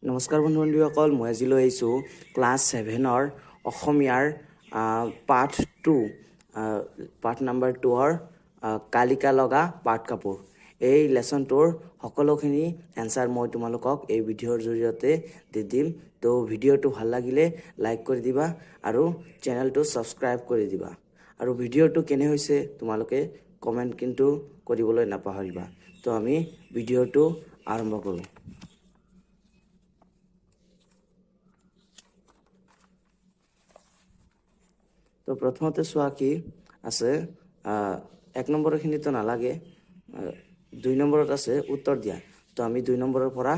নমস্কাৰ বন্ধুসকল, মই আজি লৈ আহিছোঁ ক্লাছ 7ৰ অসমীয়াৰ পাৰ্ট 2 পাৰ্ট নাম্বাৰ 2ৰ কালিকা লগা পাট কাপোৰ। এই লেসনটোৰ সকলোখিনি এনসাৰ মই তোমালোকক এই ভিডিঅ'ৰ জৰিয়তে দি দিম। তো ভিডিঅ'টো ভাল লাগিলে লাইক কৰি দিবা আৰু চেনেলটো সাবস্ক্ৰাইব কৰি দিবা আৰু ভিডিঅ'টো কেনে হৈছে তোমালোকে কমেন্ট কিন্তু কৰিবলৈ নাপাহৰিবা। তো আমি ভিডিঅ'টো আৰম্ভ কৰোঁ। তো প্ৰথমতে চোৱা কি আছে, 1 নম্বৰখিনিতো নালাগে, 2 নম্বৰত আছে উত্তৰ দিয়া। তো আমি 2 নম্বৰৰ পৰা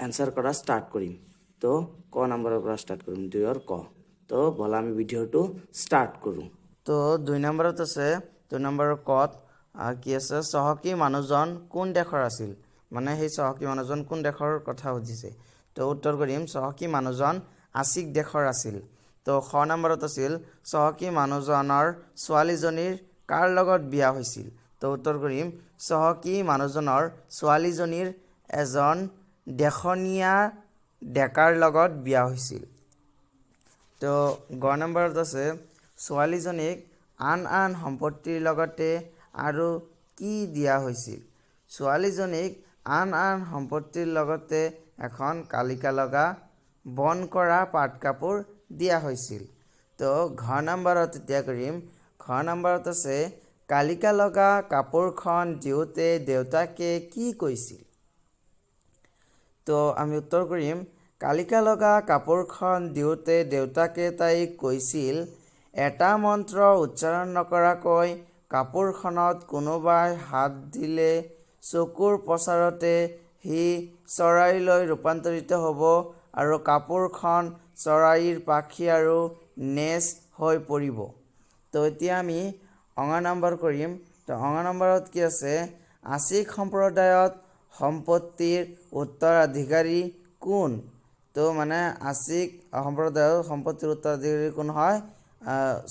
এনসাৰ কৰা ষ্টাৰ্ট কৰিম। তো ক নম্বৰৰ পৰা ষ্টাৰ্ট কৰিম, 2ৰ ক। তো বলা আমি ভিডিঅ'টো ষ্টাৰ্ট কৰোঁ। তো 2 নম্বৰত আছে, 2 নম্বৰৰ কত কি আছে, চহকী মানুহজন কোন দেশৰ আছিল, মানে সেই চহকী মানুহজন কোন দেশৰ কথা সুধিছে। তো উত্তৰ কৰিম চহকী মানুহজন আছিক দেশৰ আছিল। তো খ নম্বৰত আছিল চহকী মানুহজনৰ ছোৱালীজনীৰ কাৰ লগত বিয়া হৈছিল। তো উত্তৰ কৰিম চহকী মানুহজনৰ ছোৱালীজনীৰ এজন দেখনীয়া ডেকাৰ লগত বিয়া হৈছিল। তো গ নম্বৰত আছে ছোৱালীজনীক আন সম্পত্তিৰ লগতে আৰু কি দিয়া হৈছিল। ছোৱালীজনীক আন সম্পত্তিৰ লগতে এখন কালিকা লগা বন কৰা পাট কাপোৰ দিয়া হৈছিল। তো ঘ নম্বৰত এতিয়া কৰিম, ঘ নম্বৰত আছে কালিকা লগা কাপোৰখন দিওঁতে দেউতাকে কি কৈছিল। তো আমি উত্তৰ কৰিম কালিকা লগা কাপোৰখন দিওঁতে দেউতাকে তাইক কৈছিল এটা মন্ত্ৰ উচ্চাৰণ নকৰাকৈ কাপোৰখনত কোনোবাই হাত দিলে চকুৰ পচাৰতে সি চৰাইলৈ ৰূপান্তৰিত হ'ব আৰু কাপোৰখন চৰাইৰ পাখি আৰু নেজ হৈ পৰিব। তো এতিয়া আমি অঙা নম্বৰ কৰিম। তো অঙা নম্বৰত কি আছে, আছিক সম্প্ৰদায়ত সম্পত্তিৰ উত্তৰাধিকাৰী কোন। তো মানে আছিক সম্প্ৰদায়ৰ সম্পত্তিৰ উত্তৰাধিকাৰী কোন হয়,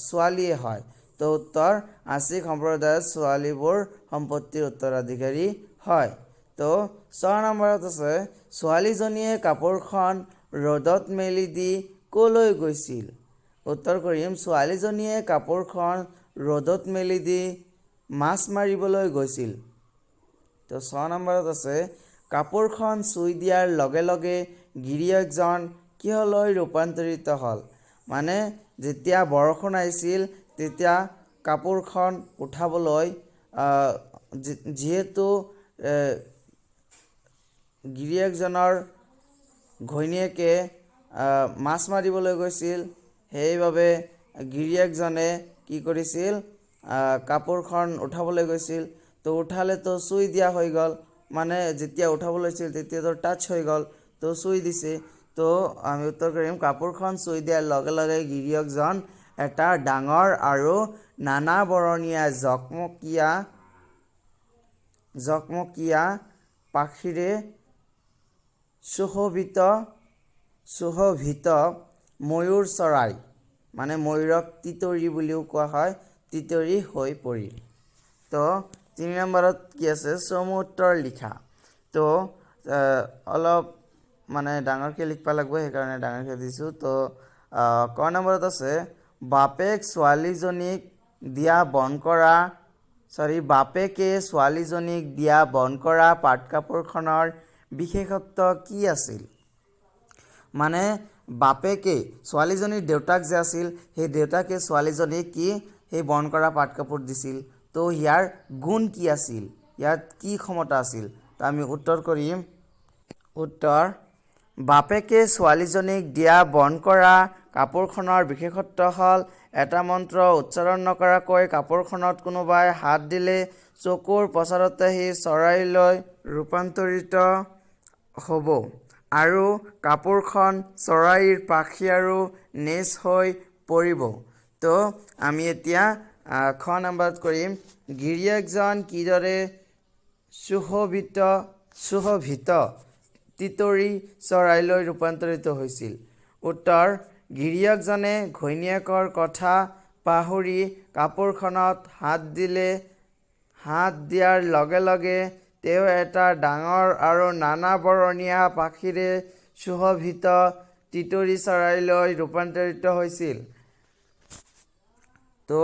ছোৱালীয়ে হয়। তো উত্তৰ আছিক সম্প্ৰদায়ৰ ছোৱালীবোৰ সম্পত্তিৰ উত্তৰাধিকাৰী হয়। তো 6 নম্বৰত আছে ছোৱালীজনীয়ে কাপোৰখন ৰ'দত মেলি দি কলৈ গৈছিল। উত্তৰ কৰিম ছোৱালীজনীয়ে কাপোৰখন ৰ'দত মেলি দি মাছ মাৰিবলৈ গৈছিল। তো 6 নম্বৰত আছে কাপোৰখন চুই দিয়াৰ লগে লগে গিৰিয়েকজন কিহলৈ ৰূপান্তৰিত হ'ল। মানে যেতিয়া বৰষুণ আহিছিল তেতিয়া কাপোৰখন উঠাবলৈ যিহেতু গিৰিয়েকজনৰ ঘৈণীয়েকে মাছ মাৰিবলৈ গৈছিল, সেইবাবে গিৰিয়েকজনে কি কৰিছিল, কাপোৰখন উঠাবলৈ গৈছিল। তো উঠালেতো চুই দিয়া হৈ গ'ল, মানে যেতিয়া উঠাব লৈছিল তেতিয়াতো টাচ হৈ গ'ল, তো চুই দিছে। তো আমি উত্তৰ কৰিম কাপোৰখন চুই দিয়াৰ লগে লগে গিৰিয়েকজন এটা ডাঙৰ আৰু নানা বৰণীয়া জকমকীয়া পাখিৰে সুশোভিত ময়ূৰ চৰাই, মানে ময়ূৰক তিতৰী বুলিও কোৱা হয়, তিতৰী হৈ পৰিল। তো 3 নম্বৰত কি আছে, চমু উত্তৰ লিখা। তো অলপ মানে ডাঙৰকৈ লিখিব লাগিব, সেইকাৰণে ডাঙৰকৈ দিছোঁ। তো ক নম্বৰত আছে বাপেকে ছোৱালীজনীক দিয়া বন কৰা পাট কাপোৰখনৰ বিশেষত্ব কি আছিল। মানে বাপেকে ছোৱালীজনীৰ দেউতাক যে আছিল, সেই দেউতাকে ছোৱালীজনীক কি সেই বন কৰা পাট কাপোৰ দিছিল। তো ইয়াৰ গুণ কি আছিল, ইয়াত কি ক্ষমতা আছিল। তো আমি উত্তৰ কৰিম, উত্তৰ বাপেকে ছোৱালীজনীক দিয়া বন কৰা কাপোৰখনৰ বিশেষত্ব হ'ল এটা মন্ত্ৰ উচ্চাৰণ নকৰাকৈ কাপোৰখনত কোনোবাই হাত দিলে চকুৰ পচাৰতে সি চৰাইলৈ ৰূপান্তৰিত হ'ব আৰু কাপোৰখন চৰাইৰ পাখি আৰু নেজ হৈ পৰিব। তো আমি এতিয়া খ নম্বৰত কৰিম গিৰিয়েকজন কিদৰে সুশোভিত তিতৰী চৰাইলৈ ৰূপান্তৰিত হৈছিল। উত্তৰ গিৰিয়েকজনে ঘৈণীয়েকৰ কথা পাহৰি কাপোৰখনত হাত দিয়াৰ লগে লগে তেওঁ এটা ডাঙৰ আৰু নানা বৰণীয়া পাখিৰে সুশোভিত টিটৰি চৰাইলৈ ৰূপান্তৰিত হৈছিল। তো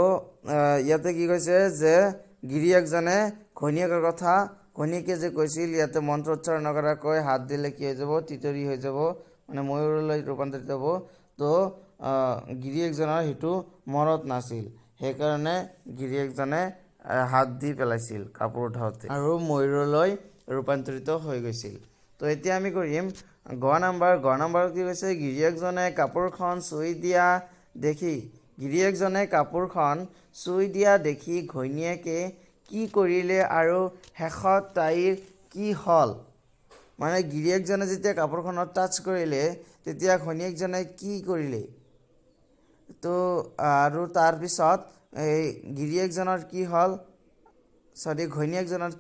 ইয়াতে কি কৈছে যে গিৰিয়েকজনে ঘৈণীয়েকৰ কথা, ঘৈণীয়েকে যে কৈছিল ইয়াতে মন্ত্ৰ উচ্চাৰণ নকৰাকৈ হাত দিলে কি হৈ যাব, টিটৰি হৈ যাব, মানে ময়ূৰলৈ ৰূপান্তৰিত হ'ব। তো গিৰিয়েকজনৰ সেইটো মনত নাছিল, সেইকাৰণে গিৰিয়েকজনে হাত দি পেলাইছিল কাপোৰ উঠাওঁতে আৰু ময়ূৰলৈ ৰূপান্তৰিত হৈ গৈছিল। তো এতিয়া আমি কৰিম গ নম্বৰত কি কৈছে, গিৰিয়েকজনে কাপোৰখন চুই দিয়া দেখি ঘৈণীয়েকে কি কৰিলে আৰু শেষত তাইৰ কি হ'ল। মানে গিৰিয়েকজনে যেতিয়া কাপোৰখনত টাচ কৰিলে তেতিয়া ঘৈণীয়েকজনে কি কৰিলে, তো আৰু তাৰপিছত এই ঘৈণীয়েকজনৰ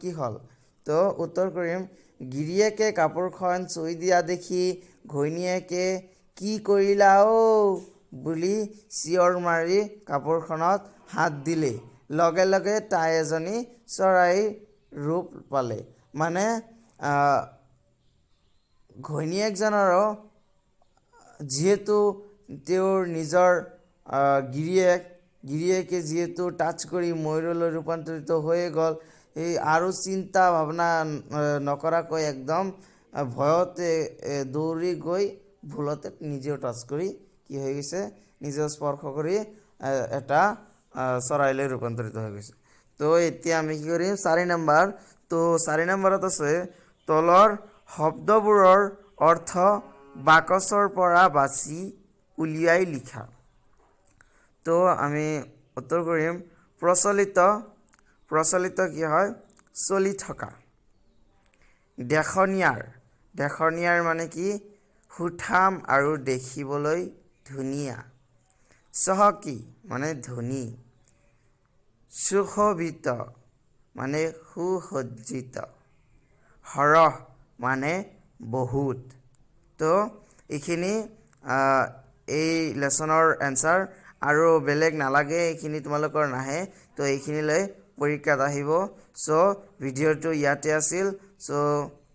কি হ'ল। তো উত্তৰ কৰিম, গিৰিয়েকে কাপোৰখন চুই দিয়া দেখি ঘৈণীয়েকে কি কৰিলা বুলি চিঞৰ মাৰি কাপোৰখনত হাত দিলে, লগে লগে তাই এজনী চৰাইৰ ৰূপ পালে। মানে ঘৈণীয়েকজনৰো যিহেতু তেওঁৰ নিজৰ গিৰিয়েকে যিহেতু টাচ কৰি ময়ূৰলৈ ৰূপান্তৰিত হৈয়ে গ'ল, এই আৰু চিন্তা ভাৱনা নকৰাকৈ একদম ভয়তে দৌৰি গৈ ভুলতে নিজেও টাচ কৰি কি হৈ গৈছে, নিজেও স্পৰ্শ কৰি এটা চৰাইলৈ ৰূপান্তৰিত হৈ গৈছে। তো এতিয়া আমি কি কৰিম 4 নম্বৰ। তো 4 নম্বৰত আছে তলৰ শব্দবোৰৰ অৰ্থ বাকচৰ পৰা বাছি উলিয়াই লিখা। তো আমি উত্তৰ কৰিম, প্ৰচলিত কি হয়, চলি থকা। দেখনীয়াৰ মানে কি, সুঠাম আৰু দেখিবলৈ ধুনীয়া। চহকী মানে ধনী। সুশোভিত মানে সুসজ্জিত। সৰহ মানে বহুত। তো এইখিনি এই লেচনৰ এনচাৰ, আৰু বেলেগ নালাগে, এইখিনি তোমালোকৰ নাহে। তো এইখিনিলৈ পৰীক্ষাত আহিব। চ' ভিডিঅ'টো ইয়াতে আছিল। চ'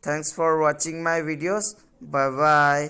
থেংকছ ফৰ ৱাচিং মাই ভিডিঅ'ছ। Bye bye.